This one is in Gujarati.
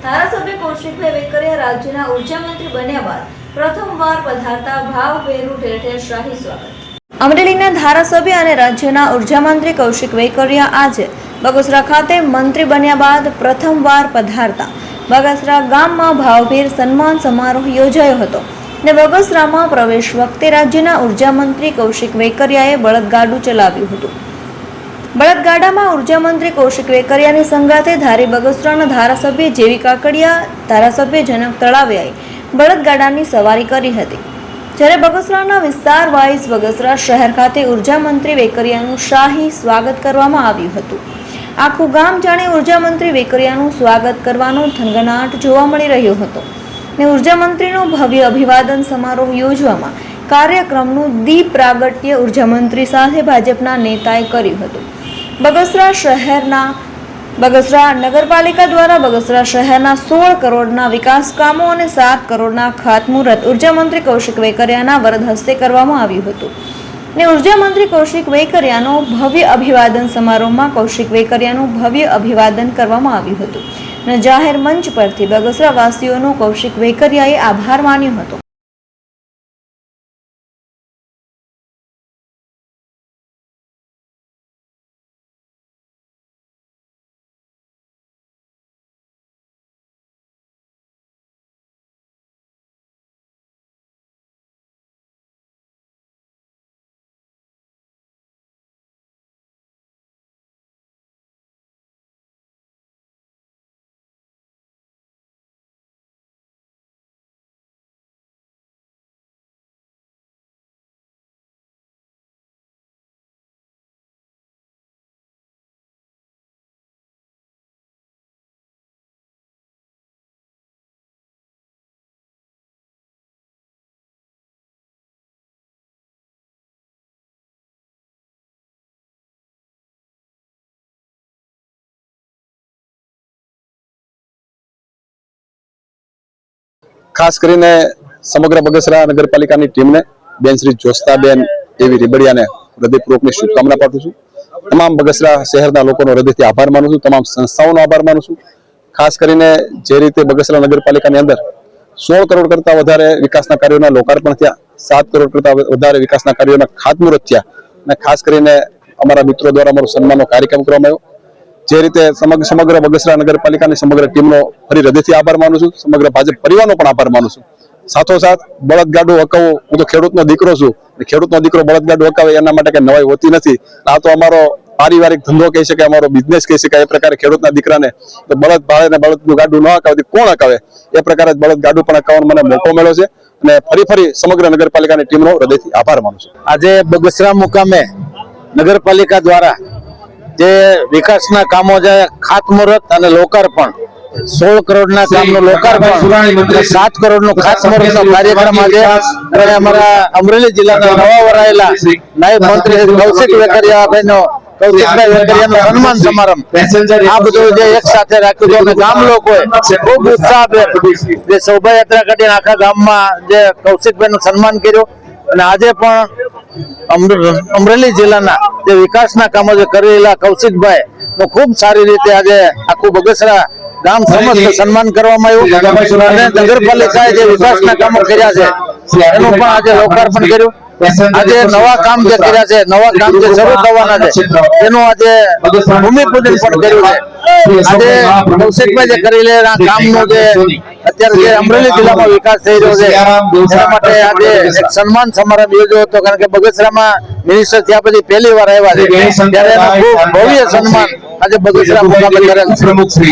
ધારાસભ્ય કૌશિકભાઈ વેકરિયા રાજ્યના ઉર્જા મંત્રી બન્યા બાદ પ્રથમવાર પધારતા ભાવભેરું ઠેર ઠેર શાહી સ્વાગત. અમરેલીના ધારાસભ્ય અને રાજ્યના ઉર્જા મંત્રી કૌશિક વેકરિયા આજે બગસરા ખાતે મંત્રી બન્યા બાદ પ્રથમવાર પધારતા બગસરા ગામમાં ભાવભેર સન્માન સમારોહ યોજાયો હતો ને બગસરામાં પ્રવેશ વખતે રાજ્યના ઉર્જા મંત્રી કૌશિક વેકરિયાએ બળદગાડું ચલાવ્યું હતું. બળદગાડામાં ઉર્જા મંત્રી કૌશિક વેકરિયાની સંગાથે ધારી બગસરાના ધારાસભ્ય જેવી કાકડિયા, ધારાસભ્ય જનક તળાવિયાએ બળદગાડાની સવારી કરી હતી. જ્યારે બગસરાના વિસ્તાર વાઇઝ બગસરા શહેર ખાતે ઉર્જા મંત્રી વેકરિયાનું શાહી સ્વાગત કરવામાં આવ્યું હતું. આખું ગામ જાણે ઉર્જા મંત્રી વેકરિયાનું સ્વાગત કરવાનો થનગનાટ જોવા મળી રહ્યો હતો ને ઉર્જા મંત્રીનો ભવ્ય અભિવાદન સમારોહ યોજવામાં કાર્યક્રમનું દીપ પ્રાગટ્ય ઉર્જા મંત્રી સાથે ભાજપના નેતાએ કર્યું હતું. બગસરા નગરપાલિકા દ્વારા બગસરા શહેરના 16 કરોડના વિકાસ કામો અને 7 કરોડના ખાતમુહૂર્ત ઉર્જા મંત્રી કૌશિક વેકરિયાના વરદ હસ્તે કરવામાં આવ્યું હતું ને ઉર્જા મંત્રી કૌશિક વેકરિયાનો ભવ્ય અભિવાદન સમારોહમાં કૌશિક વેકરિયાનું ભવ્ય અભિવાદન કરવામાં આવ્યું હતું અને જાહેર મંચ પરથી બગસરા વાસીઓનો કૌશિક વેકરિયાએ આભાર માન્યો હતો. ખાસ કરીને સમગ્ર બગસરા નગરપાલિકાની ટીમને બેન શ્રી જોસ્તાબેન એવી રીબડિયાને હૃદયપૂર્વકની શુભકામના પાઠવું છું. તમામ બગસરા શહેરના લોકોનો હૃદયથી આભાર માનું છું. તમામ સંસ્થાઓનો આભાર માનું છું. ખાસ કરીને જે રીતે બગસરા નગરપાલિકાની અંદર 16 કરોડ કરતા વધારે વિકાસના કાર્યોના લોકાર્પણ થયા, 7 કરોડ કરતા વધારે વિકાસના કાર્યોના ખાતમુહૂર્ત થયા અને ખાસ કરીને અમારા મિત્રો દ્વારા અમારો સન્માનનો કાર્યક્રમ કરવામાં આવ્યો. જે રીતે સમગ્ર બગસરા નગરપાલિકાની સમગ્ર ટીમનો ફરી હૃદયથી આભાર માનું છું. સમગ્ર ભાજપ પરિવારનો પણ આભાર માનું છું. સાથોસાથ બળદગાડું હકાવવું, હું તો ખેડૂતનો દીકરો છું, ખેડૂતનો દીકરો બળદગાડું હકાવે એના માટે કઈ નવાઈ હોતી નથી. આ તો અમારો પારિવારિક ધંધો કહી શકાય, અમારો બિઝનેસ કહી શકાય. એ પ્રકારે ખેડૂતના દીકરાને બળદ ભાડે ને બળદનું ગાડું ન હકાવતી કોણ હકાવે? એ પ્રકારે બળદ ગાડું પણ હકાવવાનો મને મોકો મળ્યો છે અને ફરી સમગ્ર નગરપાલિકાની ટીમનો હૃદયથી આભાર માનું છું. આજે બગસરા મુકામે નગરપાલિકા દ્વારા જે વિકાસના કામો છે, ખાતમુહૂર્ત અને લોકાર્પણ, 16 કરોડના કામનું લોકાર્પણ, 7 કરોડનું ખાતમુહૂર્તનો કાર્યક્રમ આજે અમારા અમરેલી જિલ્લાના નવા વરાયેલા નાયબ મંત્રી કૌશિક વેકરિયાભાઈનો સન્માન સમારંભ આ બધું જે એક સાથે રાખ્યું અને ગામ લોકોએ ખૂબ ઉત્સાહભેર જે શોભાયાત્રા કાઢીને આખા ગામમાં જે કૌશિકભાઈ નું સન્માન કર્યું અને આજે પણ અમરેલી જિલ્લાના જે વિકાસના કામો જે કરેલા કૌશિકભાઈ નું ખૂબ સારી રીતે આજે આખું બગસરા ગામ સમસ્ત સન્માન કરવામાં આવ્યું અને નગરપાલિકાએ જે વિકાસના કામો કર્યા છે એનું પણ આજે લોકાર્પણ કર્યું. આજે નવા કામ જે કર્યા છે, નવા કામ જે શરૂ થવાના છે એનું આજે ભૂમિપૂજન પણ કર્યું છે. આજે કૌશિકભાઈ જે કરી રહેલા કામનું જે અત્યારે જે અમરેલી જિલ્લામાં વિકાસ થઈ રહ્યો છે એના માટે આજે એક સન્માન સમારંભ યોજ્યો હતો. કારણ કે બગસરામાં મિનિસ્ટર ત્યાં પછી પહેલી વાર આવ્યા છે ત્યારે એનું ખૂબ ભવ્ય સન્માન આજે બગસરા મુકામે કરેલ છે.